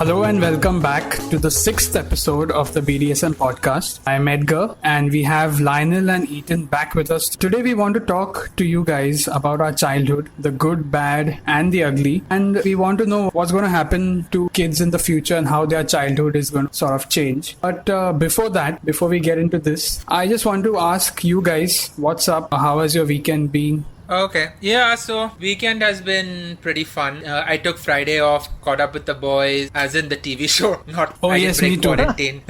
Hello and welcome back to the 6th episode of the BDSM podcast. I'm Edgar and we have Lionel and Ethan back with us. Today we want to talk to you guys about our childhood, the good, bad and the ugly. And we want to know what's going to happen to kids in the future and how their childhood is going to sort of change. But before we get into this, I just want to ask you guys, what's up? How has your weekend been? Okay. Yeah, so weekend has been pretty fun. I took Friday off, caught up with the boys, as in the TV show, not Oh, yes, me too. quarantine.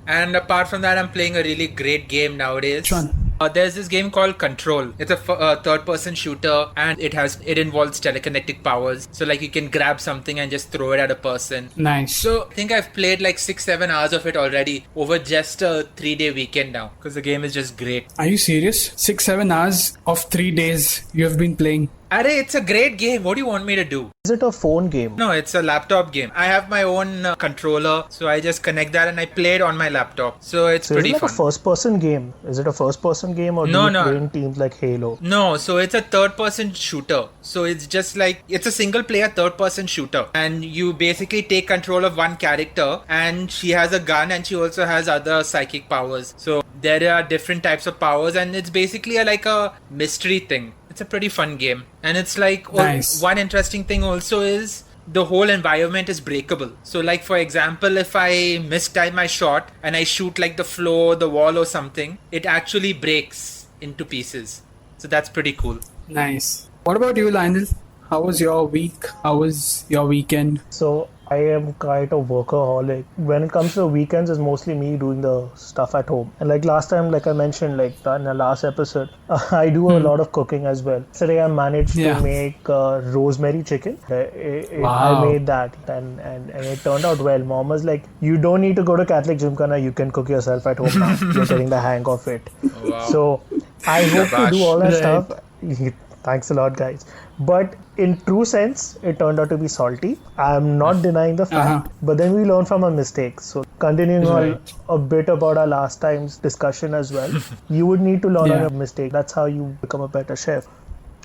And apart from that, I'm playing a really great game nowadays. Which one? There's this game called Control. It's a third-person shooter, and it involves telekinetic powers. So like you can grab something and just throw it at a person. Nice. So I think I've played like 6-7 hours of it already over just a 3-day weekend now, because the game is just great. Are you serious? 6-7 hours of 3 days you have been playing? Arey, it's a great game. What do you want me to do? Is it a phone game? No, it's a laptop game. I have my own controller, so I just connect that and I play it on my laptop. So it's pretty is it like fun. a first-person game? Is it a first-person game or do you play in teams like Halo? No, so it's a third-person shooter. So it's just like, it's a single-player third-person shooter. And you basically take control of one character and she has a gun and she also has other psychic powers. So there are different types of powers and it's basically like a mystery thing. It's a pretty fun game. And it's like, nice. One interesting thing also is the whole environment is breakable. So like for example, if I mistime my shot and I shoot like the floor, the wall or something, it actually breaks into pieces. So that's pretty cool. Nice. What about you, Lionel? How was your week? How was your weekend? So I am quite a workaholic. When it comes to weekends, it's mostly me doing the stuff at home. And like last time, like I mentioned, like in the last episode, I do a lot of cooking as well. Today I managed to make rosemary chicken. Wow. I made that and it turned out well. Mom was like, you don't need to go to Catholic Gymkhana, you can cook yourself at home now. You're getting the hang of it. Wow. So I hope to do all that Right. stuff. Thanks a lot, guys. But in true sense, it turned out to be salty. I'm not denying the fact, but then we learn from our mistakes. So continuing on a bit about our last time's discussion as well, you would need to learn on your mistake. That's how you become a better chef.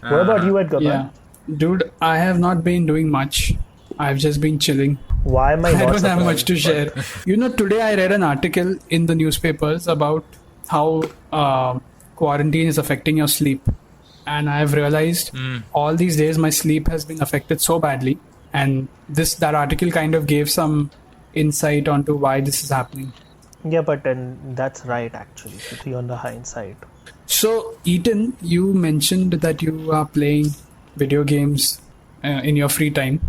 What about you, Edgar? Yeah. Dude, I have not been doing much. I've just been chilling. Why am I I not don't have surprised? much to share. Today I read an article in the newspapers about how quarantine is affecting your sleep. And I've realized all these days my sleep has been affected so badly. And that article kind of gave some insight onto why this is happening. Yeah, but then that's right actually, to be on the hindsight. So, Ethan, you mentioned that you are playing video games in your free time.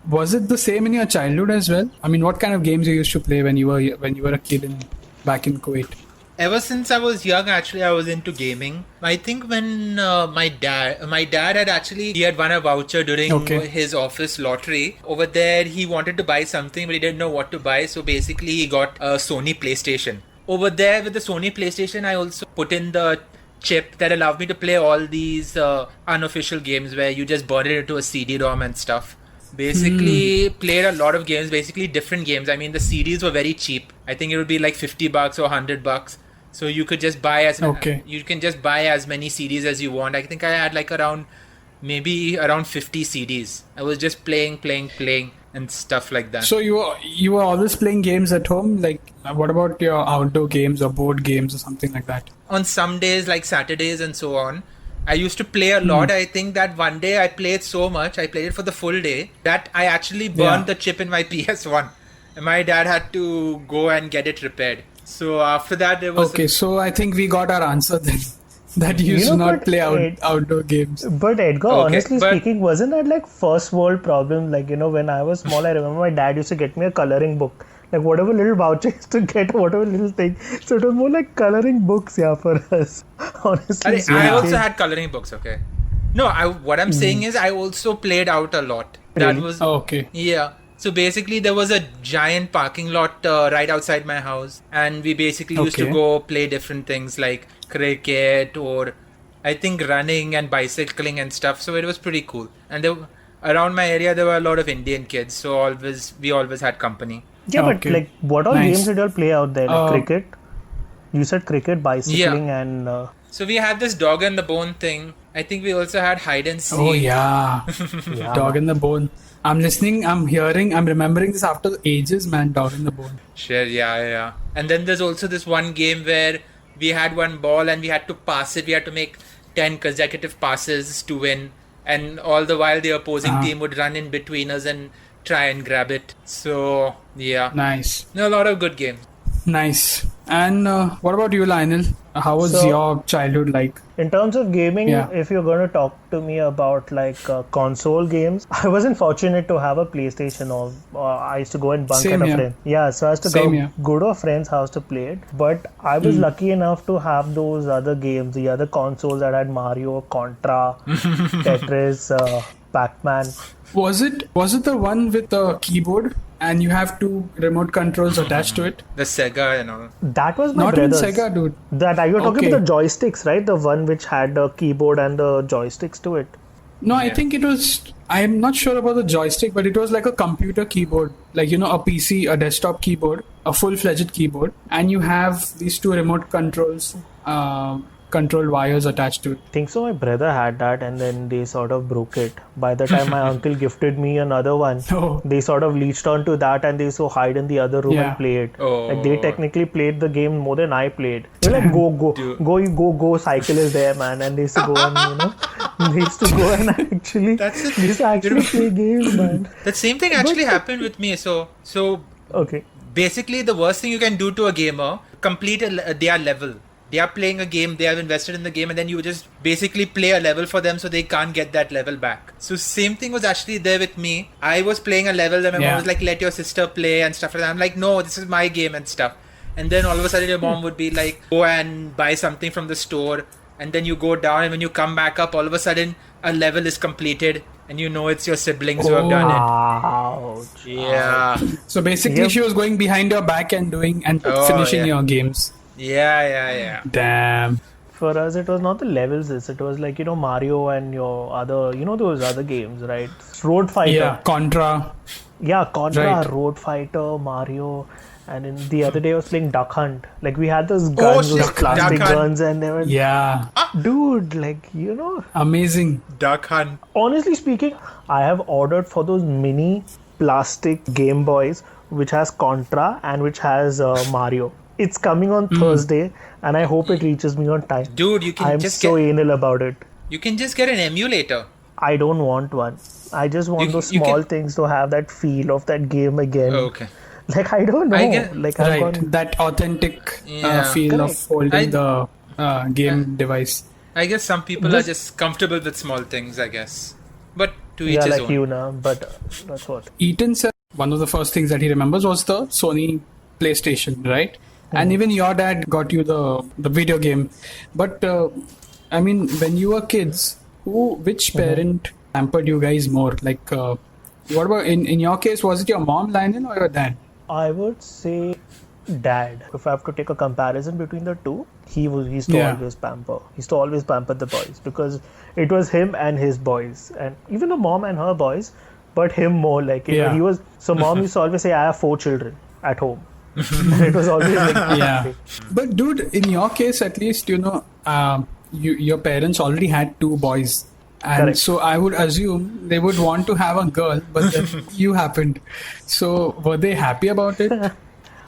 Was it the same in your childhood as well? I mean, what kind of games you used to play when you were a kid back in Kuwait? Ever since I was young, actually, I was into gaming. I think when my dad had won a voucher during his office lottery. Over there, he wanted to buy something, but he didn't know what to buy. So basically, he got a Sony PlayStation. Over there with the Sony PlayStation, I also put in the chip that allowed me to play all these unofficial games where you just burn it into a CD-ROM and stuff. Basically played a lot of games, basically different games. I mean, the CDs were very cheap. I think it would be like $50 or $100. So you could just buy you can just buy as many CDs as you want. I think I had like around 50 CDs. I was just playing and stuff like that. So you were always playing games at home? Like, what about your outdoor games or board games or something like that? On some days, like Saturdays and so on, I used to play a lot. I think that one day I played so much, I played it for the full day, that I actually burned the chip in my PS1. And my dad had to go and get it repaired. So after that, there was... Okay, so I think we got our answer then. That you used to not play outdoor games. But Edgar, honestly speaking, wasn't that like first world problem? Like, when I was small, I remember my dad used to get me a coloring book. Like whatever little voucher used to get, whatever little thing. So it was more like coloring books, for us. Honestly. I also had coloring books, okay. No, what I'm saying is I also played out a lot. Really? That was... okay. Yeah. So basically there was a giant parking lot right outside my house. And we basically used to go play different things like cricket or I think running and bicycling and stuff. So it was pretty cool. And around my area there were a lot of Indian kids. So we always had company. Yeah, but like what all games did you all play out there? Like cricket? You said cricket, bicycling and... So we had this dog and the bone thing. I think we also had hide and seek. Oh yeah, Yeah, Dog man. in the Bone. I'm listening. I'm hearing. I'm remembering this after ages, man. Dog in the Bone. Sure, yeah. And then there's also this one game where we had one ball and we had to pass it. We had to make 10 consecutive passes to win. And all the while the opposing team would run in between us and try and grab it. So, yeah. Nice, No, a lot of good games. nice. And what about you, Lionel? How was So- your childhood like? In terms of gaming, Yeah. if you're going to talk to me about like console games, I wasn't fortunate to have a PlayStation, or I used to go and bunk Same at a here. friend. Yeah, so I used to Same here. go to a friend's house to play it. But I was lucky enough to have those other games, the other consoles that had Mario, Contra, Tetris, Pac-Man. Was it the one with the keyboard and you have two remote controls attached to it? The Sega and all. That was my Not even brother's. Sega, dude. That you're talking Okay. about the joysticks, right? The one which had the keyboard and the joysticks to it. No, I Yeah. think it was. I'm not sure about the joystick, but it was like a computer keyboard, like a PC, a desktop keyboard, a full-fledged keyboard, and you have these two remote controls, control wires attached to it. I think so. My brother had that, and then they sort of broke it. By the time my uncle gifted me another one, Oh. they sort of leached onto that, and they so hide in the other room Yeah. and play it. Oh. Like they technically played the game more than I played. They're like, go, cycle is there, man, and they used to go and they used to go and actually That's it. they used to actually play games, man. That same thing actually happened with me. So Okay. basically the worst thing you can do to a gamer, complete their level. They are playing a game, they have invested in the game, and then you just basically play a level for them so they can't get that level back. So same thing was actually there with me. I was playing a level and my mom was like, let your sister play and stuff like that. I'm like, no, this is my game and stuff. And then all of a sudden your mom would be like, go and buy something from the store, and then you go down, and when you come back up, all of a sudden a level is completed and you know it's your siblings who have done it. Ouch. Yeah. So basically, Yep. she was going behind your back and doing and Oh, finishing yeah. your games. Yeah. Damn. For us, it was not the levels. It was like Mario and your other those other games, right? Road Fighter. Yeah, Contra. Yeah, Contra, Right. Road Fighter, Mario, and in the other day I was playing Duck Hunt. Like we had those guns, those Duck plastic Hunt. guns, and they were, Yeah, dude, like amazing. Duck Hunt. honestly speaking, I have ordered for those mini plastic Game Boys, which has Contra and which has Mario. It's coming on Thursday, and I hope it reaches me on time. Dude, you can I'm just so get anal about it. you can just get an emulator. I don't want one. I just want You- those you small can- things to have that feel of that game again. Okay. Like I don't know. I get- like I've Right, gone. that authentic Yeah. feel of Correct. holding I- the game device. I guess some people This- are just comfortable with small things, I guess. But to each Yeah, his like own. you now, but that's what. Eaton said one of the first things that he remembers was the Sony PlayStation, right? And even your dad got you the video game. But I mean, when you were kids, which parent pampered you guys more? Like, what about in your case? Was it your mom, Lionel, or your dad? I would say dad. If I have to take a comparison between the two, he used to Yeah. always pamper. He used to always pamper the boys because it was him and his boys, and even the mom and her boys, but him more. Like Yeah. he was. So mom used to always say, "I have 4 children at home." And it was always like, Yeah. But dude, in your case, at least your parents already had 2 boys. And Correct. so I would assume they would want to have a girl, but then you happened. So were they happy about it?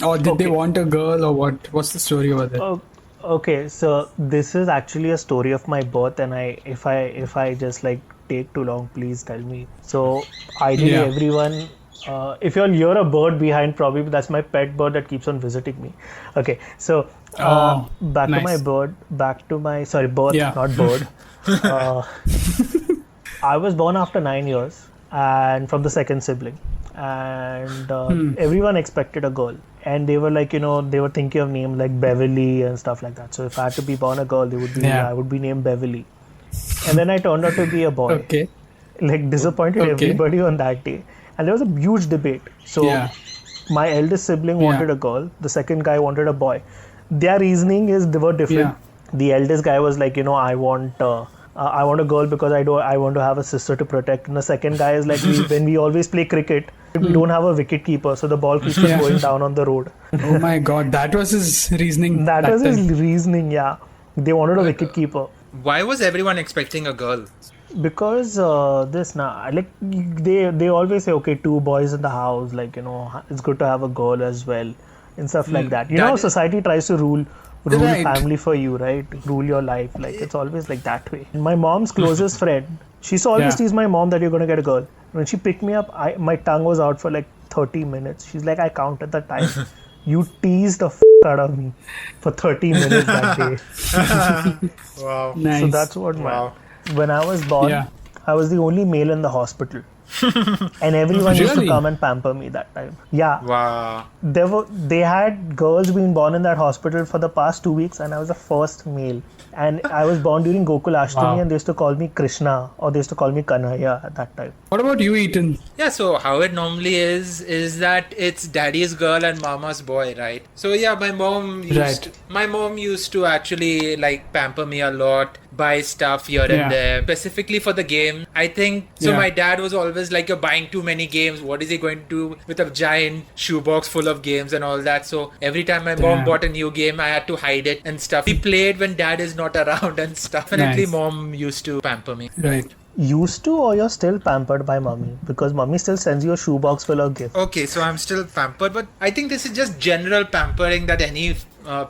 Or did they Okay. want a girl, or what? What's the story over there? Oh, okay, so this is actually a story of my birth, and if I just like take too long, please tell me. So ideally, Yeah. everyone, if you'll hear a bird behind, probably that's my pet bird that keeps on visiting me. Okay, so back nice. to my bird, birth, Yeah. not bird. I was born after 9 years, and from the second sibling, and everyone expected a girl, and they were like, they were thinking of name like Beverly and stuff like that. So if I had to be born a girl, Yeah. I would be named Beverly, and then I turned out to be a boy. Okay. Like disappointed Okay. everybody on that day, and there was a huge debate. So Yeah. my eldest sibling wanted a girl, the second guy wanted a boy. Their reasoning they were different. The eldest guy was like, I want a girl because I want to have a sister to protect. And the second guy is like, when we always play cricket, we don't have a wicket keeper, so the ball keeps going down on the road. Oh my God, that was his reasoning. That was time. his reasoning, yeah. They wanted a wicket keeper. Why was everyone expecting a girl? Because they always say, okay, two boys in the house, like, it's good to have a girl as well and stuff like that. Society tries to rule Right. family for you, right? Rule your life. Like, it's always like that way. My mom's closest friend, she used to always tease my mom that you're going to get a girl. When she picked me up, my tongue was out for like 30 minutes. She's like, I counted the time. You teased the out of me for 30 minutes that day. Wow. Nice. So that's what when I was born, I was the only male in the hospital. And everyone used to come and pamper me that time. Yeah. Wow. They had girls being born in that hospital for the past 2 weeks, and I was the first male. And I was born during Gokul Ashtami, and they used to call me Krishna, or they used to call me Kanhaiya at that time. What about you, Ethan? Yeah, so how it normally is that it's daddy's girl and mama's boy, right? So yeah, my mom used to actually like pamper me a lot, buy stuff here and there, specifically for the game. I think so. My dad was always like, "You're buying too many games. What is he going to do with a giant shoebox full of games and all that?" So every time my mom bought a new game, I had to hide it and stuff. We played when dad is not around and stuff. Definitely, mom used to pamper me. Right. Used to, or you're still pampered by mommy? Because mommy still sends you a shoebox full of gifts. Okay, so I'm still pampered, but I think this is just general pampering that any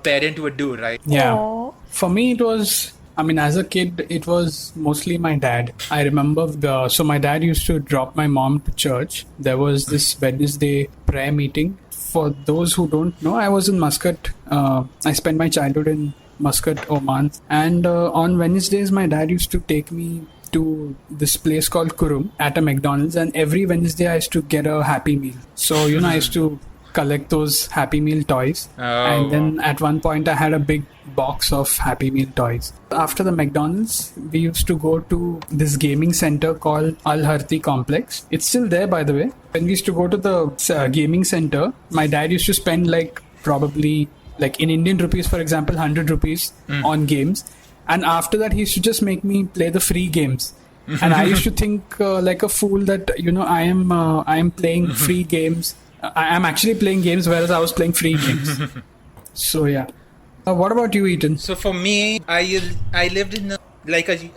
parent would do, right? Yeah. Aww. For me, it was, as a kid, it was mostly my dad. I remember, so my dad used to drop my mom to church. There was this Wednesday prayer meeting. For those who don't know, I was in Muscat. I spent my childhood in Muscat, Oman. And on Wednesdays, my dad used to take me to this place called Kurum at a McDonald's. And every Wednesday, I used to get a Happy Meal. So, I used to collect those Happy Meal toys. And then at one point, I had a big box of Happy Meal toys. After the McDonald's, we used to go to this gaming center called Al Harthi Complex. It's still there, by the way. When we used to go to the gaming center, my dad used to spend probably in Indian rupees, for example, 100 rupees on games. And after that, he used to just make me play the free games. And I used to think like a fool that, I am playing free games. I am actually playing games, whereas I was playing free games. So, yeah. What about you, Ethan? So for me, I lived in a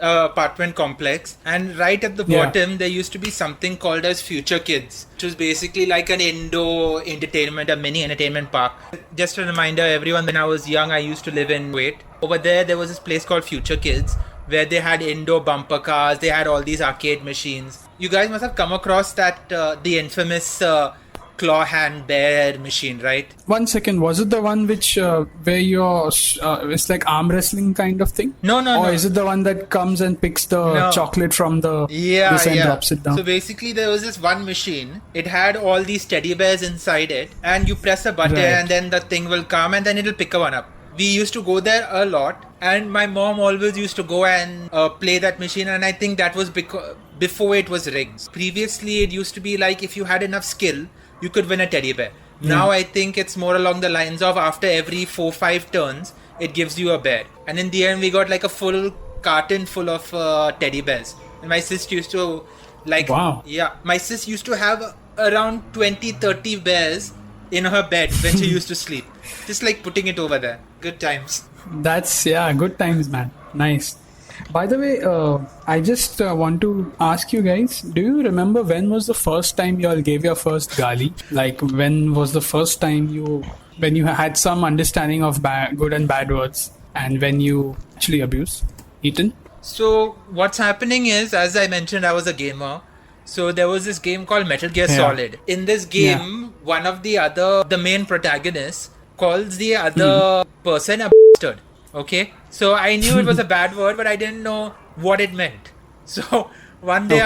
apartment complex, and right at the bottom there used to be something called as Future Kids, which was basically like an indoor entertainment, a mini entertainment park. Just a reminder, everyone, when I was young, I used to live in Kuwait. Over there was this place called Future Kids, where they had indoor bumper cars, they had all these arcade machines. You guys must have come across that, the infamous claw hand bear machine, right? 1 second, was it the one which where you're it's like arm wrestling kind of thing? No. Or is it the one that comes and picks the chocolate from the this and drops it down? So basically there was this one machine. It had all these teddy bears inside it, and you press a button and then the thing will come and then it'll pick one up. We used to go there a lot, and my mom always used to go and play that machine, and I think that was before it was rigged. Previously it used to be like if you had enough skill, you could win a teddy bear. Now I think it's more along the lines of after every 4-5 turns, it gives you a bear. And in the end, we got like a full carton full of teddy bears. And my sis used to my sis used to have around 20-30 bears in her bed when she used to sleep. Just like putting it over there. Good times. That's, good times, man. Nice. By the way, I just want to ask you guys, do you remember when was the first time you all gave your first gali? Like, when was the first time when you had some understanding of good and bad words, and when you actually abused? Ethan? So, what's happening is, as I mentioned, I was a gamer. So, there was this game called Metal Gear Solid. In this game, one of the main protagonists, calls the other person a bastard. Okay, so I knew it was a bad word, but I didn't know what it meant. So one day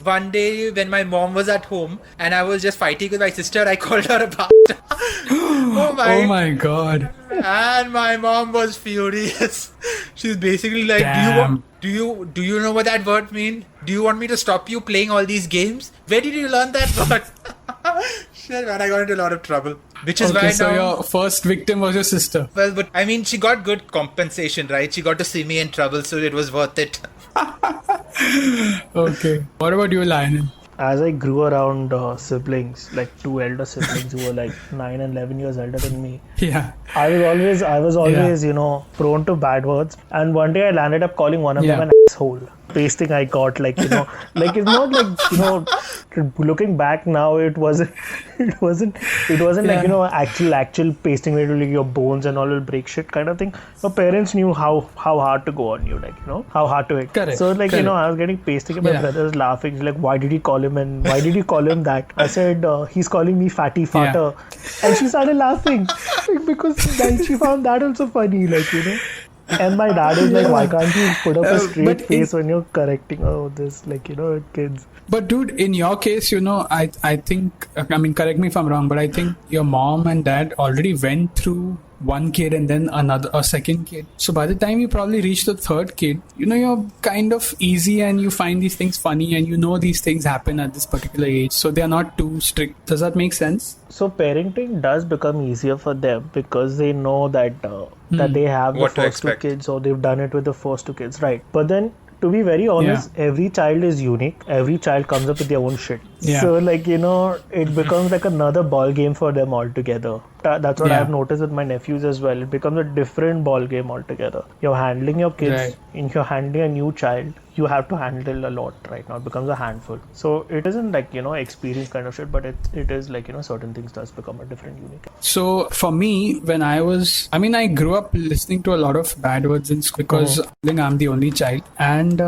one day when my mom was at home and I was just fighting with my sister, I called her a bastard. Oh my god! And my mom was furious. She's basically like, Do you know what that word means? Do you want me to stop you playing all these games? Where did you learn that word? Shit, man, I got into a lot of trouble. Which is why so your first victim was your sister. Well, but I mean, she got good compensation, right? She got to see me in trouble, so it was worth it. Okay. What about you, Lionel? as I grew around siblings, like two elder siblings who were like 9 and 11 years elder than me, Yeah. I was always, prone to bad words. And one day I landed up calling one of them an asshole. Pasting I got, like it's not like, looking back now, it wasn't like, actual pasting where like your bones and all will break shit kind of thing. My parents knew how hard to go on you, like, how hard to hit. Correct. So like, Correct. I was getting pasting and my brother's laughing. He's like, why did you call him that? I said, he's calling me fatty fatter. And she started laughing because then she found that also funny, like, And my dad is like, why can't you put up a straight face when you're correcting this, like, kids. But dude, in your case, I think, I mean, correct me if I'm wrong, but I think your mom and dad already went through one kid and then a second kid. So by the time you probably reach the third kid, you're kind of easy and you find these things funny and these things happen at this particular age. So they are not too strict. Does that make sense? So parenting does become easier for them because they know that that they have the first two kids, or they've done it with the first two kids, right? But then, to be very honest, every child is unique. Every child comes up with their own shit. Yeah. So like, it becomes like another ball game for them altogether. That's what I've noticed with my nephews as well. It becomes a different ball game altogether. You're handling your kids. Right. If you're handling a new child, you have to handle a lot right now. It becomes a handful. So it isn't like, experience kind of shit, but it is like, certain things does become a different unique. So for me, when I grew up listening to a lot of bad words in school because I'm the only child. And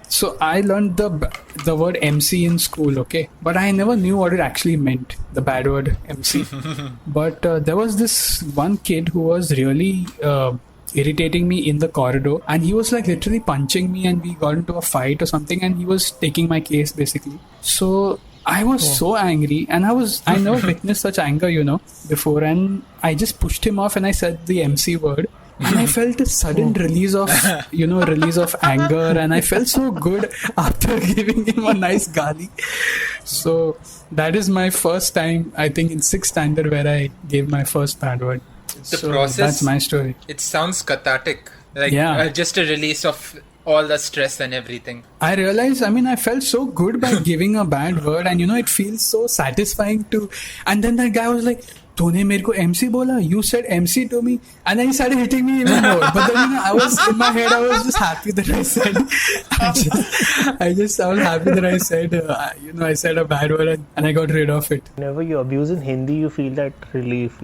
so I learned the word MC in school, okay? But I never knew what it actually meant, the bad word MC. But there was this one kid who was really irritating me in the corridor, and he was like literally punching me, and we got into a fight or something, and he was taking my case basically. So I was so angry, and I never witnessed such anger, before, and I just pushed him off and I said the MC word. And I felt a sudden release of anger, and I felt so good after giving him a nice gali. So that is my first time, I think, in 6th standard where I gave my first bad word. The process, that's my story. It sounds cathartic, like just a release of all the stress and everything. I realized, I felt so good by giving a bad word, and it feels so satisfying to. And then that guy was like, "Tune mere ko MC bola? You said MC to me," and then he started hitting me even more. But then I was in my head, I was just happy that I said. I was happy that I said, I said a bad word and I got rid of it. Whenever you abuse in Hindi, you feel that relief.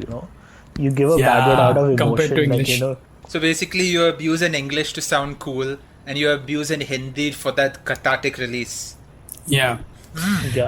You give a bad word out of emotion, compared to English. So basically, you abuse in English to sound cool, and you abuse in Hindi for that cathartic release. Yeah.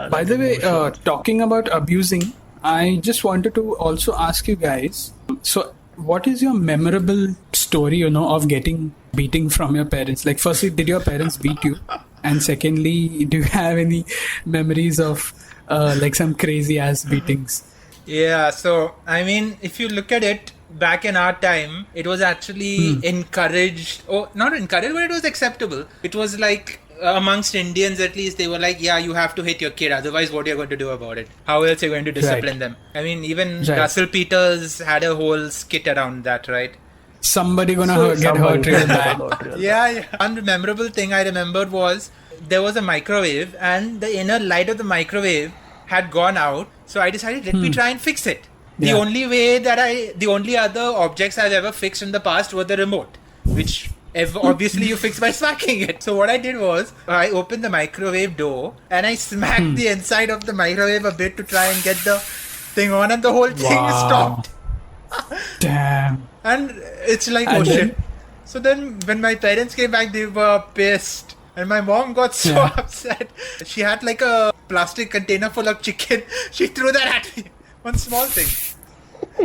By the way, talking about abusing, I just wanted to also ask you guys, so what is your memorable story, of getting beating from your parents? Like, firstly, did your parents beat you? And secondly, do you have any memories of like some crazy ass beatings? Yeah, so if you look at it, back in our time, it was actually encouraged, or not encouraged, but it was acceptable. It was like, amongst Indians at least, they were like, yeah, you have to hit your kid, otherwise what are you going to do about it? How else are you going to discipline them? Even Russell Peters had a whole skit around that, right? Somebody gonna get hurt real bad. Yeah. One memorable thing I remembered was, there was a microwave and the inner light of the microwave had gone out, so I decided, let me try and fix it. The only other objects I've ever fixed in the past were the remote, which obviously you fix by smacking it. So what I did was, I opened the microwave door and I smacked the inside of the microwave a bit to try and get the thing on, and the whole thing stopped. Damn. And it's like, oh shit. So then when my parents came back, they were pissed. And my mom got so upset. She had like a plastic container full of chicken. She threw that at me. One small thing.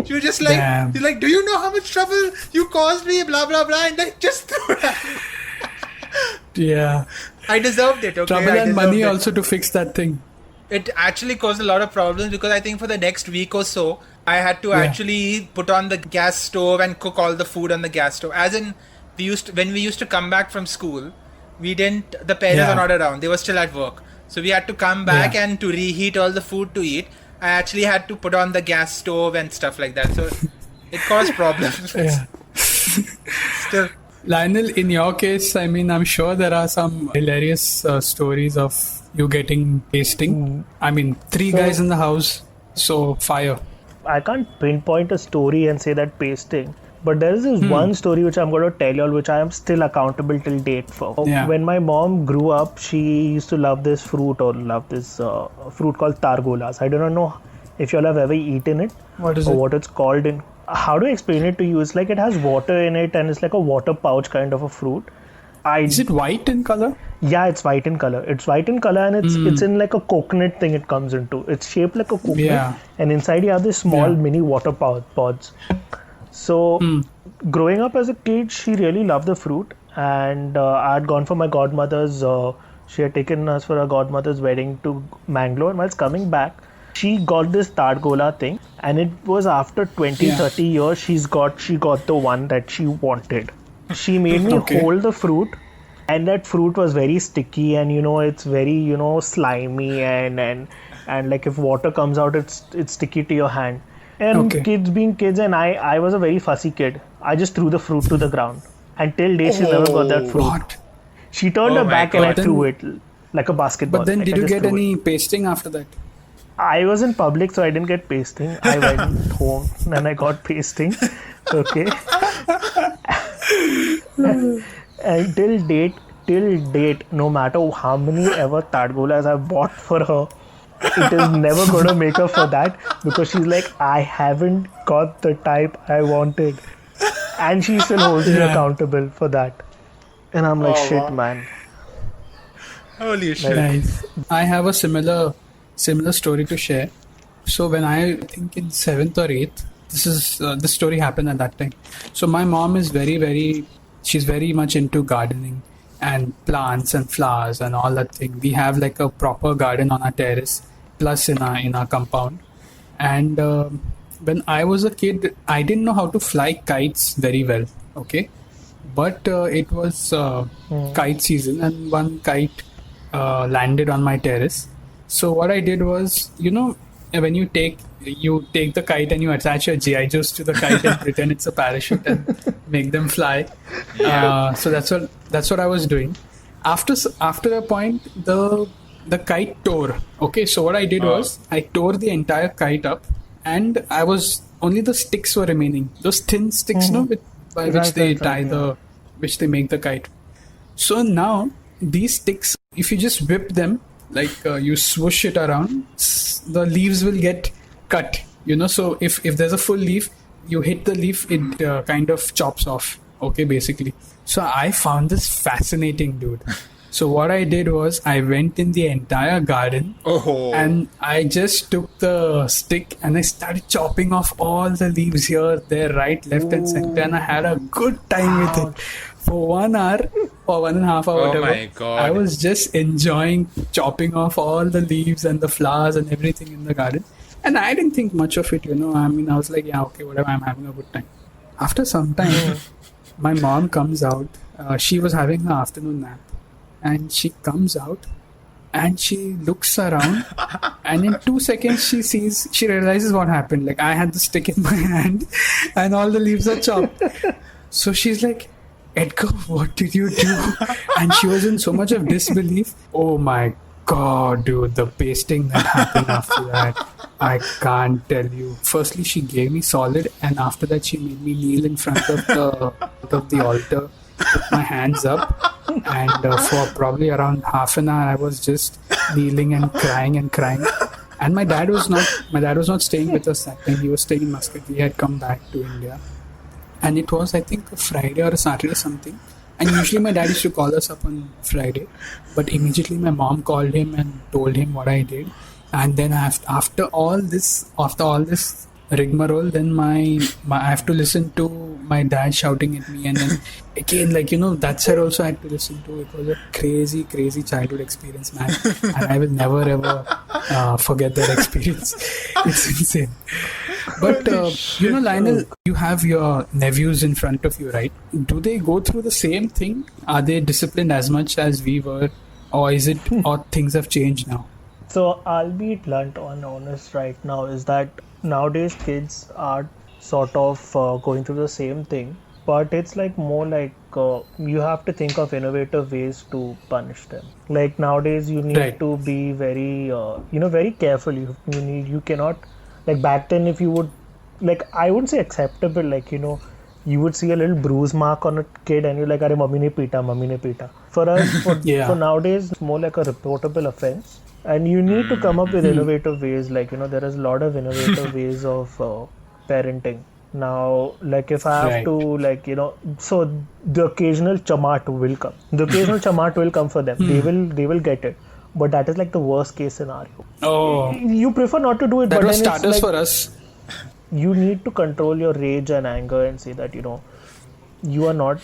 She was just like, she's like, do you know how much trouble you caused me? Blah, blah, blah. And I just threw it at me. Yeah. I deserved it, okay? Trouble and money also to fix that thing. It actually caused a lot of problems, because I think for the next week or so, I had to actually put on the gas stove and cook all the food on the gas stove. As in, when we used to come back from school, the parents were not around. They were still at work. So we had to come back and to reheat all the food to eat, I actually had to put on the gas stove and stuff like that. So it caused problems. Still. Lionel, in your case, I'm sure there are some hilarious stories of, you getting pasting? I mean, three guys in the house, so fire. I can't pinpoint a story and say that pasting. But there is this one story which I'm going to tell y'all, which I am still accountable till date for. Yeah. When my mom grew up, she used to love this fruit fruit called targolas. I do not know if y'all have ever eaten it. What is or it? what it's called in. How do I explain it to you? It's like it has water in it and it's like a water pouch kind of a fruit. Is it white in color? Yeah, it's white in color. It's white in color and it's in like a coconut thing it comes into. It's shaped like a coconut. Yeah. And inside you have these small mini water pods. So growing up as a kid, she really loved the fruit. And I had gone for my godmother's, she had taken us for her godmother's wedding to Mangalore. And while coming back, she got this Tadgola thing. And it was after 30 years, she got the one that she wanted. She made me hold the fruit, and that fruit was very sticky, and it's very slimy, and like if water comes out, it's sticky to your hand. And kids being kids, and I was a very fussy kid. I just threw the fruit to the ground. Until date, she never got that fruit. What? She turned her back and I threw it like a basketball. But then, like did you get any pasting after that? I was in public, so I didn't get pasting. I went home and I got pasting. Okay. And till date, no matter how many ever Tadgolas I've bought for her, it is never going to make up for that, because she's like, I haven't got the type I wanted. And she still holds me accountable for that. And I'm like, shit, man. Holy shit. Nice. I have a similar story to share. So when I think in 7th or 8th, this story happened at that time. So my mom is she's very much into gardening and plants and flowers and all that thing. We have like a proper garden on our terrace, plus in our compound. And when I was a kid, I didn't know how to fly kites very well. Okay, but it was kite season, and one kite landed on my terrace. So what I did was, when you take the kite and you attach your GI Joes to the kite and pretend it's a parachute and make them fly. So that's what I was doing. After a point, the kite tore. Okay, so what I did was I tore the entire kite up, and only the sticks were remaining. Those thin sticks, which they make the kite. So now these sticks, if you just whip them, like you swoosh it around, the leaves will get cut. So if there's a full leaf, you hit the leaf, it kind of chops off. Okay, basically. So I found this fascinating, dude. So what I did was I went in the entire garden and I just took the stick and I started chopping off all the leaves here, there, right, left and center, and I had a good time with it. For 1 hour or 1.5 hours, whatever, my God. I was just enjoying chopping off all the leaves and the flowers and everything in the garden. And I didn't think much of it, I mean, I was like, yeah, okay, whatever, I'm having a good time. After some time, my mom comes out. She was having her afternoon nap. And she comes out and she looks around and in 2 seconds she realizes what happened. Like, I had the stick in my hand and all the leaves are chopped. So she's like, Edgar, what did you do? And she was in so much of disbelief. Oh my God, dude, the pasting that happened after that, I can't tell you. Firstly, she gave me solid, and after that she made me kneel in front of the altar, put my hands up, and for probably around half an hour I was just kneeling and crying. And my dad was not staying with us that time. He was staying in Muscat. We had come back to India, and it was, I think, a Friday or a Saturday something. And usually my dad used to call us up on Friday, but immediately my mom called him and told him what I did. And then after all this rigmarole, then I have to listen to my dad shouting at me, and then again, that side also I had to listen to. It was a crazy childhood experience, man, and I will never ever forget that experience. It's insane. But Lionel, you have your nephews in front of you, right? Do they go through the same thing? Are they disciplined as much as we were, or things have changed now? So I'll be blunt and honest right now, is that nowadays kids are sort of going through the same thing. but it's like more like you have to think of innovative ways to punish them. Like nowadays, you need to be very, very careful. You cannot, like back then, if you would, like I wouldn't say acceptable, like you would see a little bruise mark on a kid and you're like, "Arey, mummy ne peeta." For us, for nowadays, it's more like a reportable offense. And you need to come up with innovative ways. Like, there is a lot of innovative ways of parenting. Now, like if I have to, like, so the occasional chamat will come. The occasional chamat will come for them. They will get it. But that is like the worst case scenario. Oh. You prefer not to do it. That but was then starters it's like, for us. You need to control your rage and anger and say that, you are not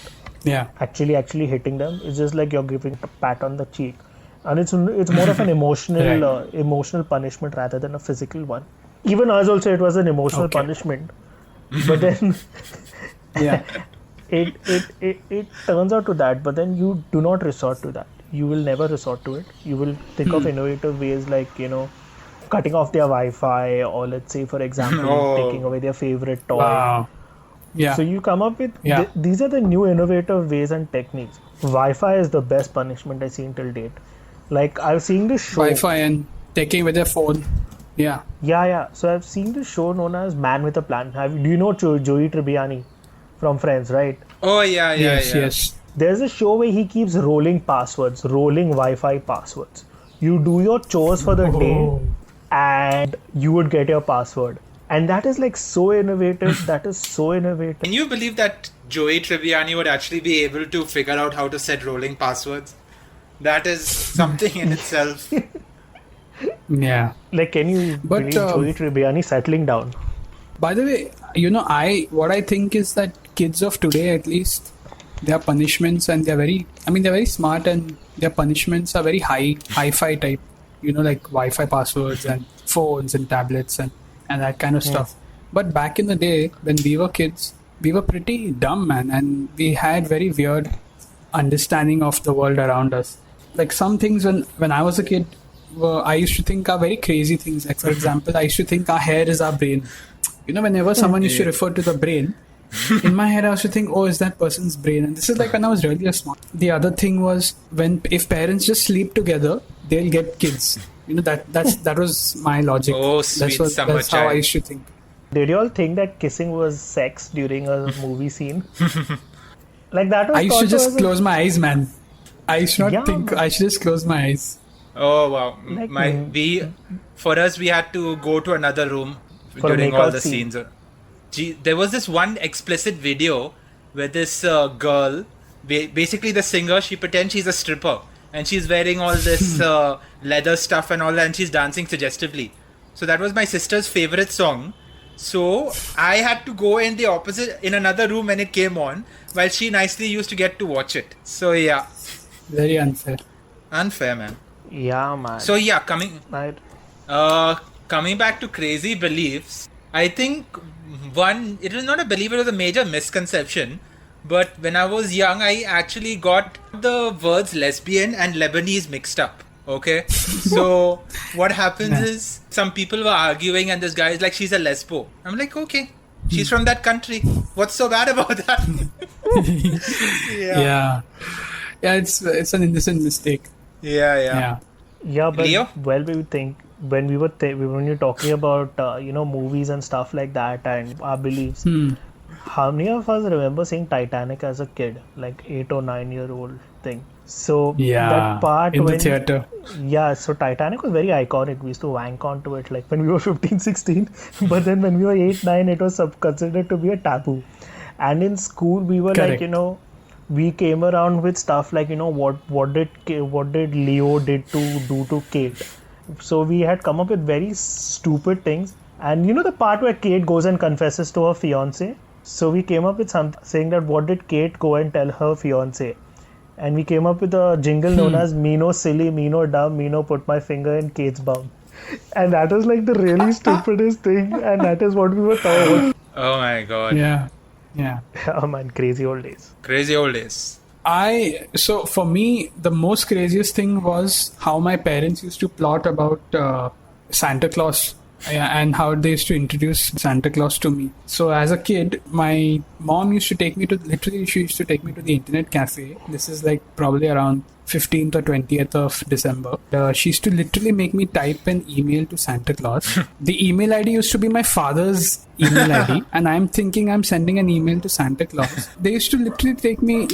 actually hitting them. It's just like you're giving a pat on the cheek. And it's more of an emotional punishment rather than a physical one. Even us also, it was an emotional punishment. But then it turns out to that. But then you do not resort to that. You will never resort to it. You will think of innovative ways like, cutting off their Wi-Fi, or let's say, for example, taking away their favorite toy. Wow. Yeah. So you come up with these are the new innovative ways and techniques. Wi-Fi is the best punishment I've seen till date. Like I've seen this show. Wi-Fi and taking with their phone. Yeah. Yeah. So I've seen this show known as Man with a Plan. Do you know Joey Tribbiani from Friends, right? Oh yeah. Yes. There's a show where he keeps rolling Wi-Fi passwords. You do your chores for the day and you would get your password. And that is like so innovative. That is so innovative. Can you believe that Joey Tribbiani would actually be able to figure out how to set rolling passwords? That is something in itself. Yeah. Like, can you believe Joey Tribbiani settling down? By the way, what I think is that kids of today, at least, their punishments and they're very smart, and their punishments are very hi-fi type. Like Wi-Fi passwords and phones and tablets and that kind of stuff. But back in the day, when we were kids, we were pretty dumb, man, and we had very weird understanding of the world around us. Like some things when I was a kid, I used to think are very crazy things. Like for example, I used to think our hair is our brain. Whenever someone used to refer to the brain, in my head I used to think, oh, is that person's brain? And this is like when I was really small. The other thing was if parents just sleep together, they'll get kids. That was my logic. Oh, sweet summer that's how I used to think. Did you all think that kissing was sex during a movie scene? Like that was. I used to just close my eyes, man. I used to not think. I should just close my eyes. Oh wow! For us, we had to go to another room during all the scenes. There was this one explicit video where this girl, basically the singer, she pretends she's a stripper and she's wearing all this leather stuff and all that, and she's dancing suggestively. So that was my sister's favorite song. So I had to go in another room when it came on, while she nicely used to get to watch it. So yeah. Very unfair. Unfair, man. Yeah, man. So yeah, coming back to crazy beliefs, I think it was not a belief, it was a major misconception. But when I was young, I actually got the words lesbian and Lebanese mixed up. Okay, so what happens is some people were arguing and this guy is like, she's a lesbo. I'm like, okay, she's from that country. What's so bad about that? Yeah, it's an innocent mistake. Yeah, but Leo? Well, we think when you're talking about movies and stuff like that and our beliefs. How many of us remember seeing Titanic as a kid, like 8 or 9 year old thing? So that part in the theater. Yeah, so Titanic was very iconic. We used to wank onto it like when we were 15, 16. But then when we were 8, 9, it was considered to be a taboo. And in school, we were Correct. like, we came around with stuff like, what did Leo do to Kate? So we had come up with very stupid things. And the part where Kate goes and confesses to her fiance. So we came up with something saying that what did Kate go and tell her fiance? And we came up with a jingle known as "Me no silly, me no dumb, me no put my finger in Kate's bum." And that was like the really stupidest thing, and that is what we were taught. Oh my god. Yeah. Oh man, crazy old days. Crazy old days. So for me, the most craziest thing was how my parents used to plot about Santa Claus Yeah, and how they used to introduce Santa Claus to me. So as a kid, my mom used to take me to, literally she used to take me to the internet cafe. This is like probably around 15th or 20th of December. She used to literally make me type an email to Santa Claus. The email ID used to be my father's email ID, and I'm thinking I'm sending an email to Santa Claus. They used to literally take me,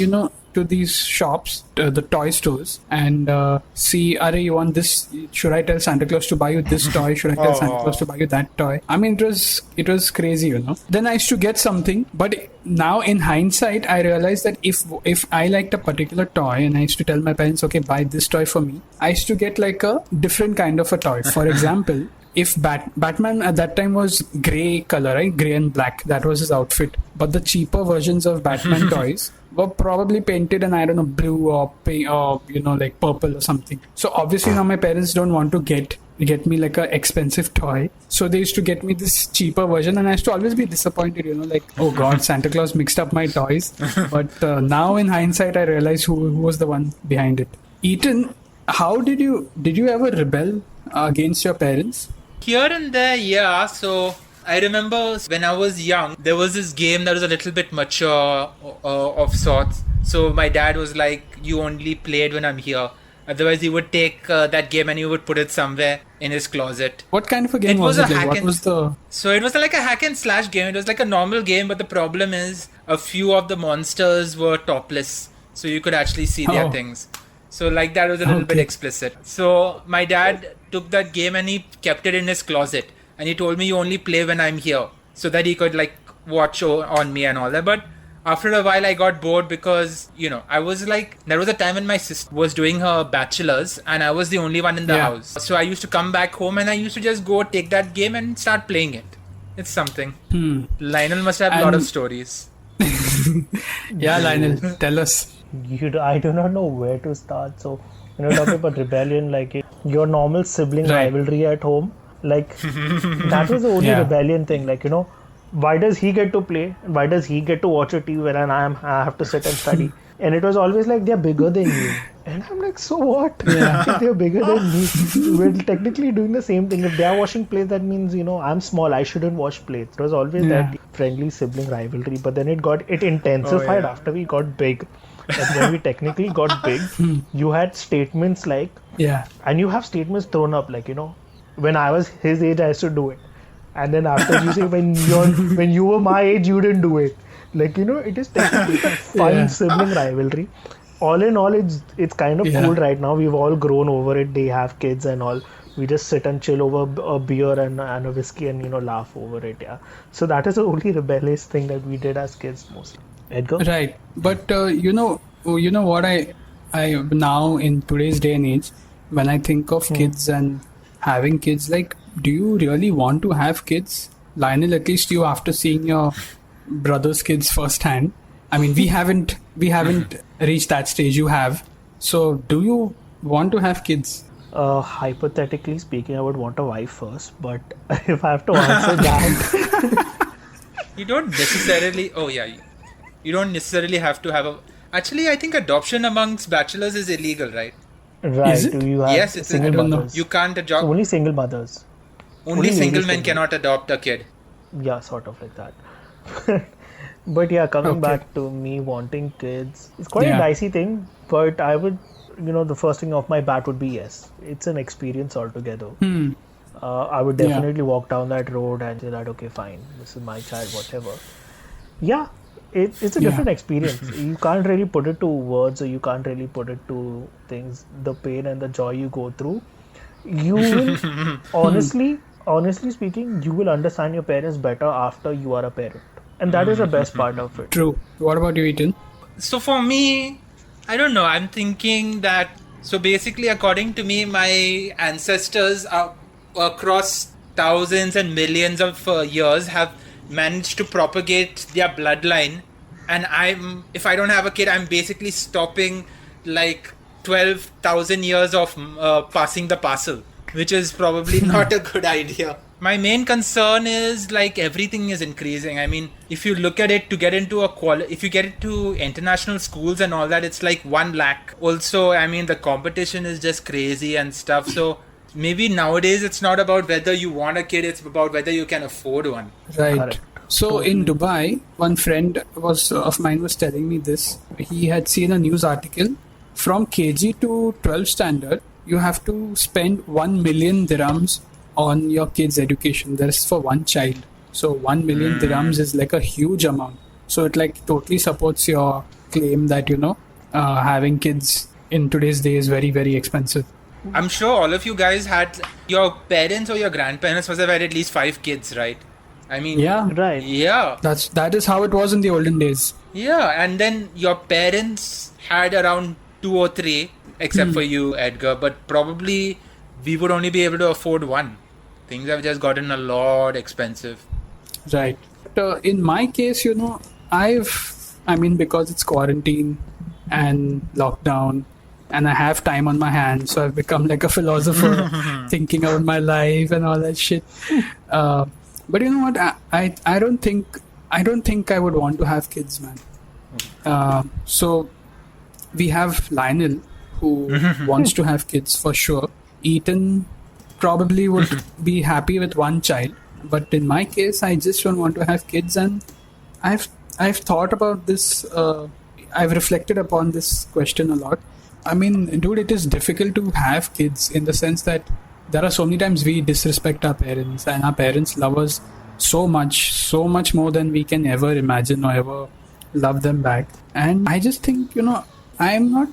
to these shops, the toy stores, and see, are you want this? Should I tell Santa Claus to buy you this toy? Should I tell Santa Claus to buy you that toy? I mean, it was crazy, Then I used to get something, but now in hindsight, I realized that if I liked a particular toy and I used to tell my parents, okay, buy this toy for me, I used to get like a different kind of a toy. For example, if Batman at that time was grey color, right? Grey and black. That was his outfit. But the cheaper versions of Batman toys were probably painted in, I don't know, blue or pink or, like purple or something. So obviously now my parents don't want to get me like a expensive toy. So they used to get me this cheaper version, and I used to always be disappointed, like, oh God, Santa Claus mixed up my toys. But now in hindsight, I realize who was the one behind it. Ethan, how did you ever rebel against your parents? Here and there, yeah. So I remember when I was young, there was this game that was a little bit mature of sorts. So my dad was like, you only played when I'm here. Otherwise, he would take that game and he would put it somewhere in his closet. What kind of a game was it? So it was like a hack and slash game. It was like a normal game, but the problem is a few of the monsters were topless. So you could actually see their things. So like that was a little bit explicit. So my dad took that game and he kept it in his closet. And he told me, you only play when I'm here. So that he could like watch on me and all that. But after a while I got bored because, I was like, there was a time when my sister was doing her bachelor's and I was the only one in the house. So I used to come back home and I used to just go take that game and start playing it. It's something. Lionel must have a lot of stories. Yeah, Lionel, tell us. I do not know where to start. So, talking about rebellion, like your normal sibling rivalry at home, like that was the only rebellion thing. Like, why does he get to play? Why does he get to watch a TV when I have to sit and study? And it was always like, they're bigger than you. And I'm like, so what? If they're bigger than me, we're technically doing the same thing. If they're watching plays, that means, I'm small. I shouldn't watch plays. It was always that friendly sibling rivalry. But then it intensified after we got big. Like when we technically got big, you had statements like, and you have statements thrown up like, when I was his age, I used to do it. And then after you say, when you were my age, you didn't do it. Like, it is technically a fun sibling rivalry. All in all, it's kind of cool right now. We've all grown over it. They have kids and all. We just sit and chill over a beer and a whiskey and, laugh over it. Yeah. So that is the only rebellious thing that we did as kids mostly. Edgar? Right. But, what I now in today's day and age, when I think of kids and having kids, like, do you really want to have kids? Lionel, at least you, after seeing your brother's kids firsthand. I mean, we haven't reached that stage. You have. So, do you want to have kids? Hypothetically speaking, I would want a wife first. But if I have to answer that, you don't necessarily. You don't necessarily have to have a. Actually, I think adoption amongst bachelors is illegal, right? Right. Is it? Do you have yes, it's single mothers? You can't adopt. Only single mothers. Only single men cannot adopt a kid. Yeah, sort of like that. But yeah, coming back to me wanting kids, it's quite a dicey thing. But I would, the first thing off my bat would be yes. It's an experience altogether. I would definitely walk down that road and say that, okay, fine, this is my child, whatever. Yeah, it's a different experience. You can't really put it to words, or you can't really put it to things. The pain and the joy you go through. You will, honestly speaking, you will understand your parents better after you are a parent. And that is the best part of it. True. What about you, Ethan? So for me, I don't know. I'm thinking that, so basically, according to me, my ancestors are across thousands and millions of years have managed to propagate their bloodline. And if I don't have a kid, I'm basically stopping like 12,000 years of passing the parcel, which is probably not a good idea. My main concern is like everything is increasing. I mean, if you look at it, to get into if you get into international schools and all that, it's like 1 lakh. Also, I mean, the competition is just crazy and stuff. So maybe nowadays it's not about whether you want a kid, it's about whether you can afford one. Right. Correct. So in Dubai, one friend of mine was telling me this. He had seen a news article. From KG to 12 standard, you have to spend 1 million dirhams on your kid's education. That's for one child. So 1 million dirhams is like a huge amount. So it like totally supports your claim that, having kids in today's day is very, very expensive. I'm sure all of you guys had, your parents or your grandparents must have had at least 5 kids, right? I mean, Yeah. Right. yeah. That is how it was in the olden days. Yeah, and then your parents had around 2 or 3, except for you, Edgar, but probably we would only be able to afford one. Things have just gotten a lot expensive. Right. But, in my case, because it's quarantine and lockdown and I have time on my hands, so I've become like a philosopher thinking about my life and all that shit. But you know what? I don't think I would want to have kids, man. So we have Lionel who wants to have kids for sure. Ethan probably would be happy with one child, but in my case, I just don't want to have kids, and I've thought about this. I've reflected upon this question a lot. I mean, dude, it is difficult to have kids in the sense that there are so many times we disrespect our parents, and our parents love us so much more than we can ever imagine or ever love them back. And I just think, I am not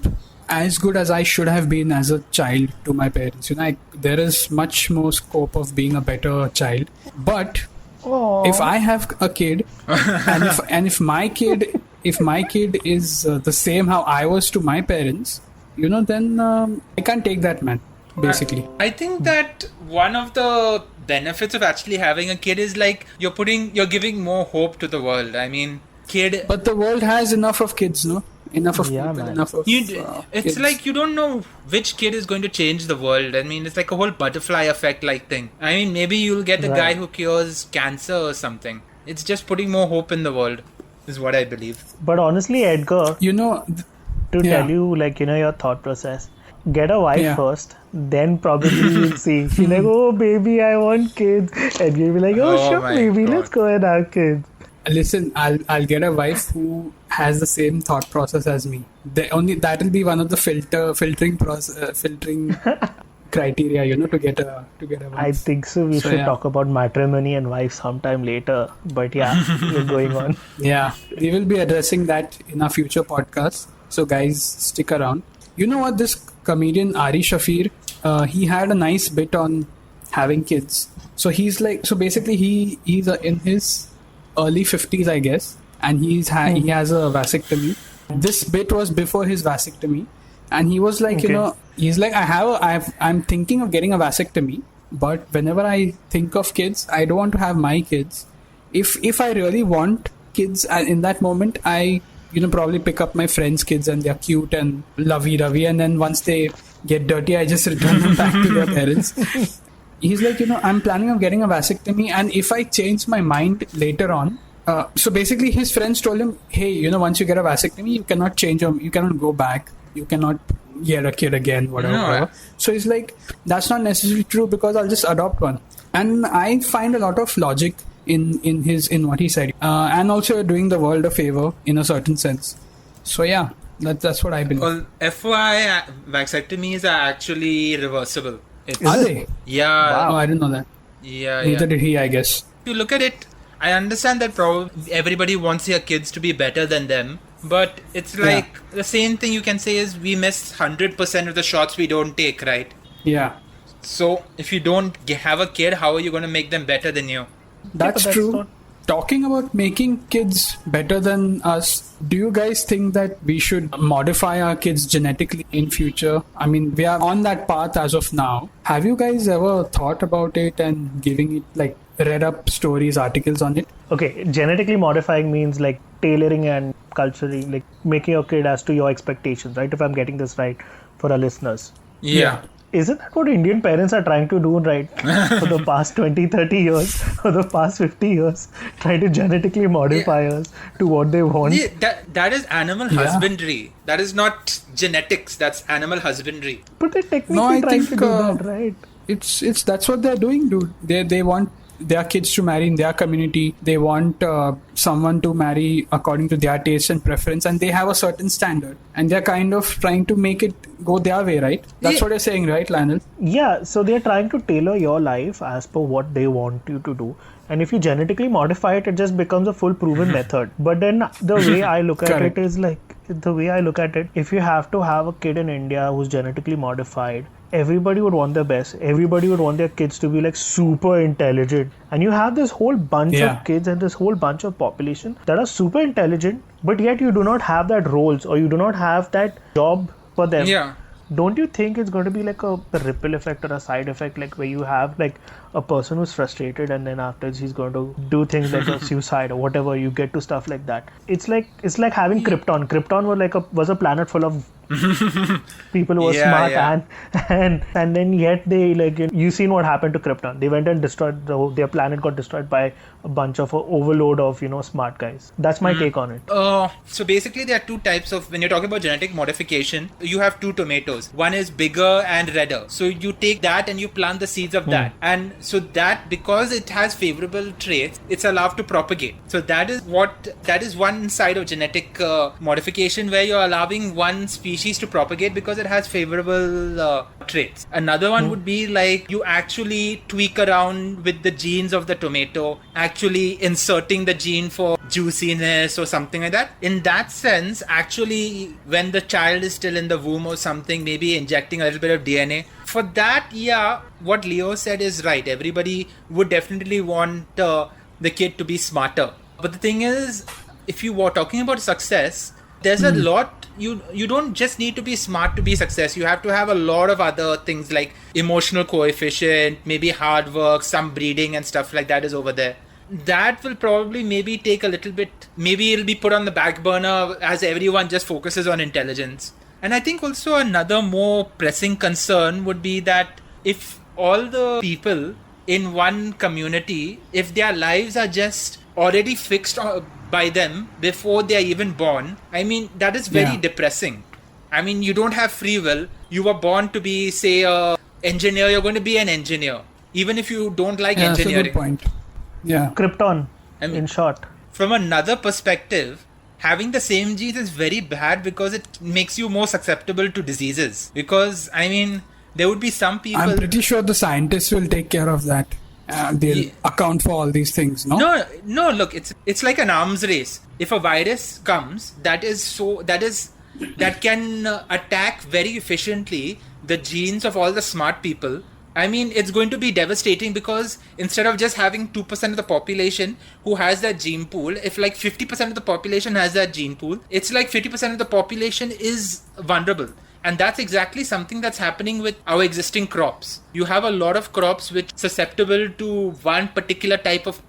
as good as I should have been as a child to my parents. There is much more scope of being a better child. But if I have a kid, if my kid is the same how I was to my parents, then I can't take that, man. Basically, I think that one of the benefits of actually having a kid is like you're giving more hope to the world. I mean, kid. But the world has enough of kids, no? Enough of people, man. enough of It's kids. like you don't know which kid is going to change the world. I mean, it's like a whole butterfly effect like thing. I mean, maybe you'll get the guy who cures cancer or something. It's just putting more hope in the world, is what I believe. But honestly, Edgar, to tell you, your thought process, get a wife first, then probably you'll see. She's like, oh, baby, I want kids. And you'll be like, oh sure, baby, let's go and have kids. Listen, I'll get a wife who has the same thought process as me. That will be one of the filtering criteria, to get a wife. I think so. We should talk about matrimony and wife sometime later. But yeah, we're going on. Yeah, we will be addressing that in our future podcast. So guys, stick around. You know what? This comedian Ari Shafir, he had a nice bit on having kids. So basically he's in his early 50s, I guess, and he has a vasectomy. This bit was before his vasectomy, and he was like, he's like, I'm thinking of getting a vasectomy, but whenever I think of kids, I don't want to have my kids. If I really want kids in that moment, I probably pick up my friends' kids and they're cute and lovey-dovey, and then once they get dirty, I just return them back to their parents. He's like, I'm planning on getting a vasectomy, and if I change my mind later on, so basically his friends told him, hey, once you get a vasectomy, you cannot change you cannot go back, you cannot get a kid again, whatever. So he's like, that's not necessarily true because I'll just adopt one. And I find a lot of logic in what he said, and also doing the world a favor in a certain sense. So yeah, that's what I believe. Well, FYI, vasectomies are actually reversible. Are they? Yeah. Wow, I didn't know that. Yeah. Neither did he, I guess. If you look at it, I understand that probably everybody wants their kids to be better than them, but it's like the same thing you can say is we miss 100% of the shots we don't take, right? Yeah. So if you don't have a kid, how are you going to make them better than you? That's true. Talking about making kids better than us, do you guys think that we should modify our kids genetically in future? I mean, we are on that path as of now. Have you guys ever thought about it and giving it, read up stories, articles on it? Okay, genetically modifying means tailoring and culturing, making your kid as to your expectations, right? If I'm getting this right for our listeners. Yeah. Isn't that what Indian parents are trying to do, right? For the past 20, 30 years, or the past 50 years, trying to genetically modify us to what they want. Yeah, that is animal husbandry. That is not genetics, that's animal husbandry. But they're technically trying to do that, right? it's that's what they're doing, dude. They want their kids to marry in their community. They want someone to marry according to their taste and preference, and they have a certain standard, and they're kind of trying to make it go their way, right? That's what you're saying, right, Lionel? Yeah, so they're trying to tailor your life as per what they want you to do. And if you genetically modify it, it just becomes a full proven method. But then the way I look at it is like, if you have to have a kid in India who's genetically modified, everybody would want their best. Everybody would want their kids to be like super intelligent. And you have this whole bunch of kids and this whole bunch of population that are super intelligent, but yet you do not have that roles or you do not have that job for them. Yeah. Don't you think it's going to be like a ripple effect or a side effect, like where you have like a person who's frustrated and then afterwards he's going to do things like a suicide or whatever, you get to stuff like that. It's like having Krypton. Krypton was a planet full of people who were smart and then yet they like, you seen what happened to Krypton. They went and destroyed their planet got destroyed by a bunch of overload of smart guys. That's my take on it. So basically there are two types of, when you're talking about genetic modification, you have two tomatoes. One is bigger and redder. So you take that and you plant the seeds of that, and so that, because it has favorable traits, it's allowed to propagate. So that is one side of genetic modification, where you're allowing one species to propagate because it has favorable traits. Another one would be like you actually tweak around with the genes of the tomato, actually inserting the gene for juiciness or something like that. In that sense, actually, when the child is still in the womb or something, maybe injecting a little bit of DNA. For that, what Leo said is right. Everybody would definitely want the kid to be smarter. But the thing is, if you were talking about success, there's a lot. You don't just need to be smart to be success. You have to have a lot of other things like emotional coefficient, maybe hard work, some breeding and stuff like that is over there. That will probably maybe take a little bit, maybe it'll be put on the back burner as everyone just focuses on intelligence. And I think also another more pressing concern would be that if all the people in one community, if their lives are just already fixed by them before they are even born, I mean, that is very depressing. I mean, you don't have free will. You were born to be, say, an engineer. You're going to be an engineer, even if you don't like engineering. That's a good point. Yeah. Krypton, in short. From another perspective, having the same genes is very bad because it makes you more susceptible to diseases. Because, I mean, there would be some people... I'm pretty sure the scientists will take care of that. They'll account for all these things, no? No, look, it's like an arms race. If a virus comes that can attack very efficiently the genes of all the smart people, I mean, it's going to be devastating, because instead of just having 2% of the population who has that gene pool, if like 50% of the population has that gene pool, it's like 50% of the population is vulnerable. And that's exactly something that's happening with our existing crops. You have a lot of crops which are susceptible to one particular type of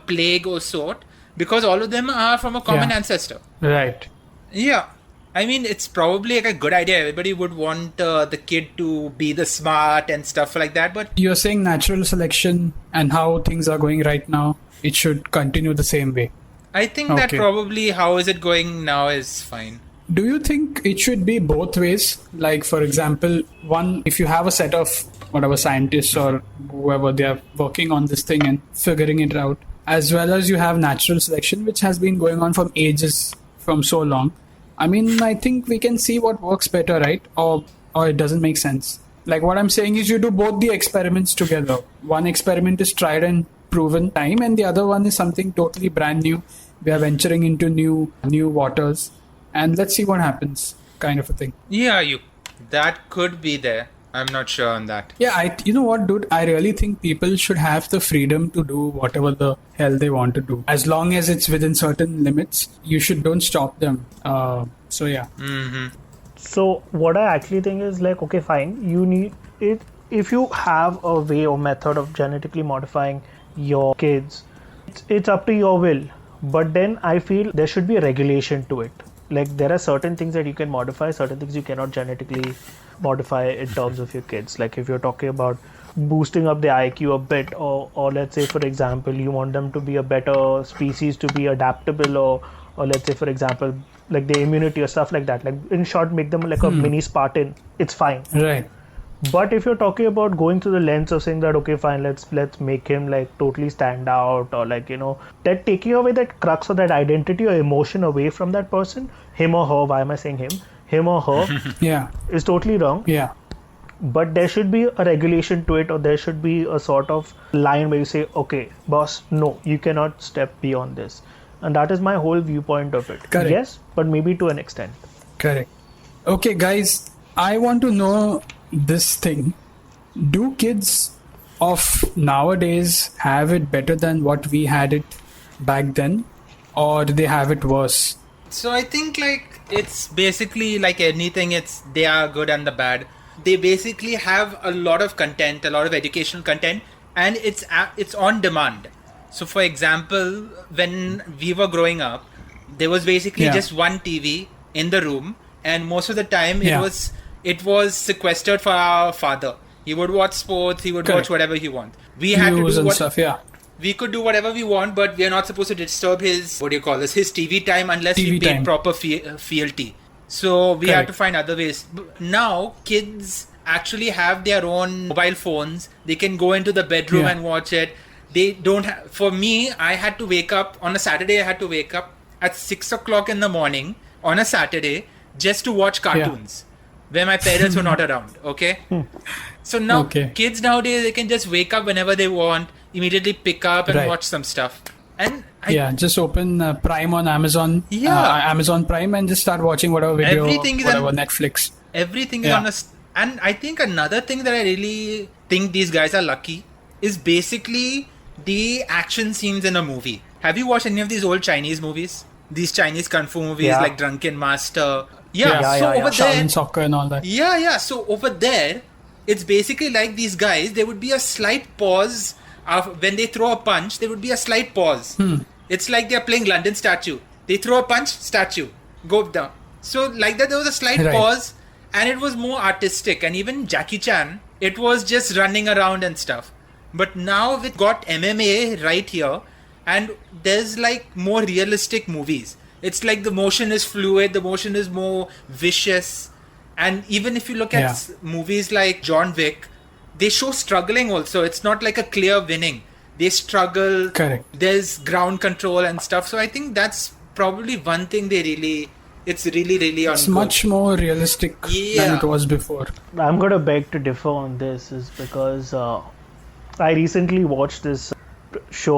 plague or sort, because all of them are from a common ancestor. Right. Yeah. I mean, it's probably like a good idea. Everybody would want the kid to be the smart and stuff like that. But you're saying natural selection and how things are going right now, it should continue the same way. I think that probably how is it going now is fine. Do you think it should be both ways? Like, for example, one, if you have a set of whatever scientists or whoever, they are working on this thing and figuring it out, as well as you have natural selection, which has been going on from ages, from so long. I mean, I think we can see what works better, right? Or it doesn't make sense. Like, what I'm saying is you do both the experiments together. One experiment is tried and proven time, and the other one is something totally brand new. We are venturing into new waters, and let's see what happens, kind of a thing. Yeah, that could be there. I'm not sure on that. Yeah, you know what, dude? I really think people should have the freedom to do whatever the hell they want to do. As long as it's within certain limits, don't stop them. So, yeah. Mm-hmm. So, what I actually think is like, okay, fine. You need it. If you have a way or method of genetically modifying your kids, it's up to your will. But then I feel there should be a regulation to it. Like, there are certain things that you can modify, certain things you cannot genetically modify in terms of your kids. Like, if you're talking about boosting up the IQ a bit, or let's say, for example, you want them to be a better species, to be adaptable, or let's say, for example, like the immunity or stuff like that. Like, in short, make them like a mini Spartan. It's fine. Right. But if you're talking about going through the lens of saying that, okay, fine, let's make him like totally stand out, or like, that taking away that crux or that identity or emotion away from that person, him or her, why am I saying him or her, Yeah. is totally wrong. Yeah. But there should be a regulation to it, or there should be a sort of line where you say, okay, boss, no, you cannot step beyond this. And that is my whole viewpoint of it. Correct. Yes, but maybe to an extent. Correct. Okay, guys, I want to know this thing. Do kids of nowadays have it better than what we had it back then, or do they have it worse? So I think like it's basically like anything. They are good and the bad. They basically have a lot of content, a lot of educational content, and it's on demand. So for example, when we were growing up, there was basically just one TV in the room, and most of the time it was sequestered for our father. He would watch sports, he would watch whatever he wants. We had to do stuff, we could do whatever we want, but we are not supposed to disturb his his TV time unless we pay proper fealty. So we had to find other ways. Now kids actually have their own mobile phones. They can go into the bedroom and watch it. They don't have. For me, I had to wake up on a Saturday. I had to wake up at 6 o'clock in the morning on a Saturday just to watch cartoons where my parents were not around. Okay. So now kids nowadays, they can just wake up whenever they want, immediately pick up and watch some stuff. And just open Prime on Amazon. Amazon Prime, and just start watching whatever video, Netflix. Everything is on a. And I think another thing that I really think these guys are lucky is basically the action scenes in a movie. Have you watched any of these old Chinese movies? These Chinese kung fu movies like Drunken Master. Over there, soccer and all that. So over there, it's basically like these guys. There would be a slight pause when they throw a punch. There would be a slight pause. It's like they're playing London Statue. They throw a punch, statue, go down. So like that, there was a slight pause, and it was more artistic. And even Jackie Chan, it was just running around and stuff. But now we've got MMA right here, and there's like more realistic movies. It's like the motion is fluid, the motion is more vicious. And even if you look at movies like John Wick, they show struggling also. It's not like a clear winning. They struggle. Correct. There's ground control and stuff. So I think that's probably one thing it's really on. It's much more realistic than it was before. I'm going to beg to differ on this is because I recently watched this show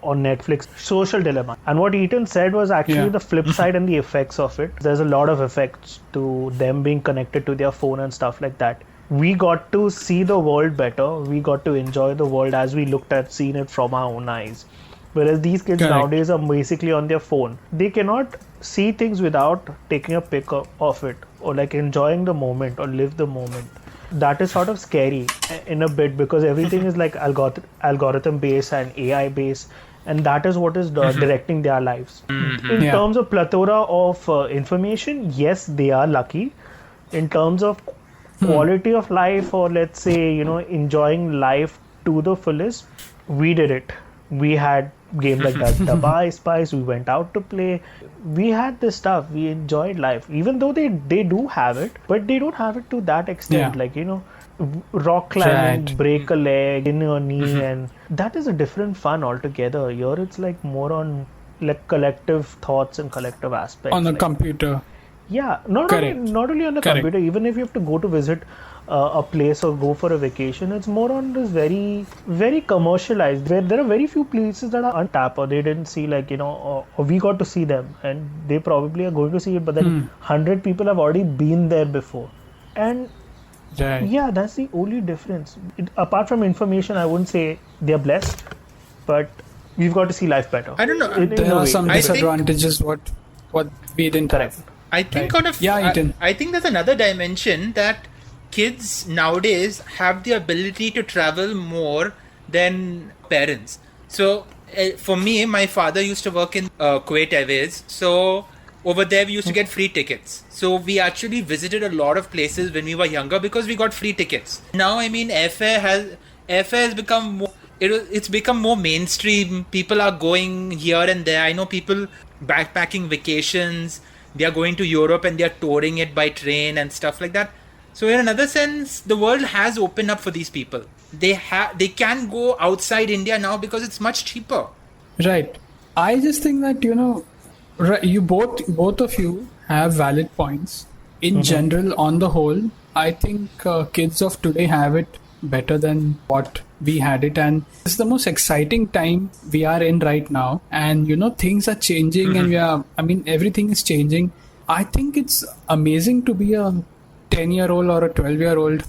on Netflix, Social Dilemma. And what Ethan said was actually the flip side and the effects of it. There's a lot of effects to them being connected to their phone and stuff like that. We got to see the world better. We got to enjoy the world as we seen it from our own eyes. Whereas these kids nowadays are basically on their phone. They cannot see things without taking a pic of it, or like enjoying the moment or live the moment. That is sort of scary in a bit, because everything is like algorithm based and AI based, and that is what is directing their lives. In terms of plethora of information, yes, they are lucky. In terms of quality of life, or let's say enjoying life to the fullest, we did it. We had games like that, Dubai Spice, we went out to play. We had this stuff. We enjoyed life, even though they do have it, but they don't have it to that extent. Like rock climbing, break a leg, in your knee, and that is a different fun altogether. Here it's like more on like collective thoughts and collective aspects. On the computer. Yeah, not only on the computer. Even if you have to go to visit a place or go for a vacation, it's more on this very, very commercialized, where there are very few places that are untapped, or they didn't see, like, or we got to see them, and they probably are going to see it, but then 100 people have already been there before. And that's the only difference. Apart from information, I wouldn't say they're blessed, but we've got to see life better. I don't know. There are some disadvantages what we didn't have. I think I think there's another dimension that kids nowadays have the ability to travel more than parents. So for me, my father used to work in Kuwait Airways. So over there we used to get free tickets. So we actually visited a lot of places when we were younger because we got free tickets. Now, I mean, airfare has become more, it's become more mainstream. People are going here and there. I know people backpacking vacations. They are going to Europe and they are touring it by train and stuff like that. So in another sense, the world has opened up for these people. They can go outside India now because it's much cheaper. Right. I just think that, you both of you have valid points. In general, on the whole, I think kids of today have it better than what we had it, and it's the most exciting time we are in right now. And things are changing, and everything is changing. I think it's amazing to be a 10-year-old or a 12-year-old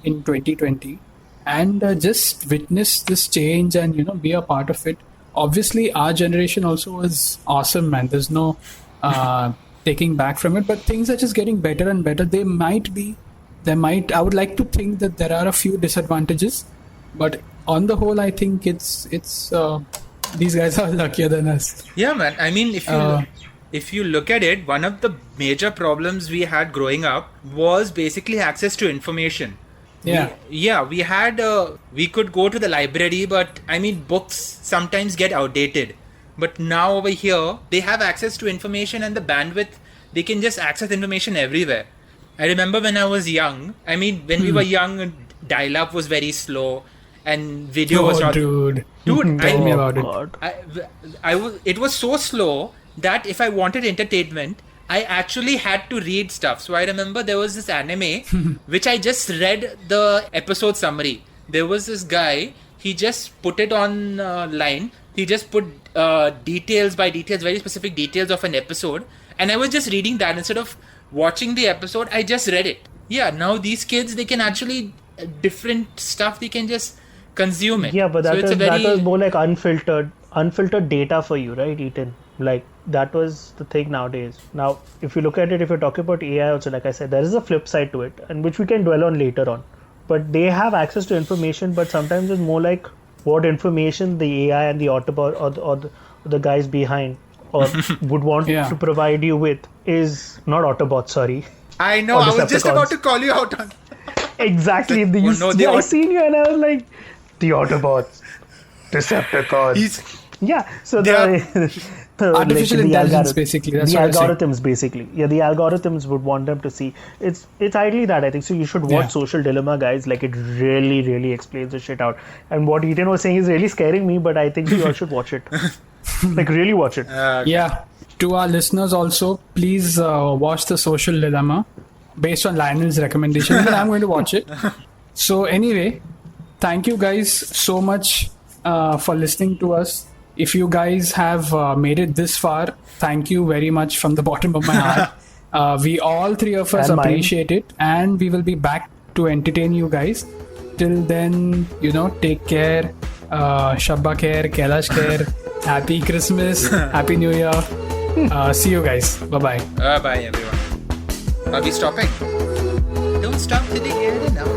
in 2020 and just witness this change and be a part of it. Obviously, our generation also was awesome, man. There's no taking back from it, but things are just getting better and better. I would like to think that there are a few disadvantages, but on the whole, I think it's these guys are luckier than us. Yeah, man. I mean, if you look at it, one of the major problems we had growing up was basically access to information. We could go to the library, but books sometimes get outdated. But now over here, they have access to information and the bandwidth. They can just access information everywhere. I remember when I was young, when we were young, dial-up was very slow and video was not... Dude, tell me about it. It was so slow that if I wanted entertainment, I actually had to read stuff. So I remember there was this anime which I just read the episode summary. There was this guy, he just put it on line. He just put details by details, very specific details of an episode. And I was just reading that instead of watching the episode. I just read it. Yeah, now these kids, they can actually different stuff. They can just consume it. Yeah, but that was more like unfiltered data for you, right, Ethan? Like that was the thing nowadays. Now, if you look at it, if you're talking about AI also, like I said, there is a flip side to it, and which we can dwell on later on. But they have access to information, but sometimes it's more like what information the AI and the Autobot or the guys behind or would want to provide you with is not Autobots, sorry. I know, I was just about to call you out on exactly. I seen you and I was like, the Autobots, Decepticons. So the artificial intelligence, basically. That's the what algorithms, basically. Yeah, the algorithms would want them to see. It's ideally that, I think. So you should watch Social Dilemma, guys. Like, it really, really explains the shit out. And what Ethan was saying is really scaring me, but I think you all should watch it. Like, really watch it. To our listeners also, please watch the Social Dilemma based on Lionel's recommendation. But I'm going to watch it. So anyway, thank you guys so much for listening to us. If you guys have made it this far, thank you very much from the bottom of my heart. We all three of us appreciate it, and we will be back to entertain you guys. Till then, take care. Shabba khair, Kailash khair. Happy Christmas. Happy New Year. See you guys. Bye-bye. Bye, everyone. Are we stopping? Don't stop till the end now.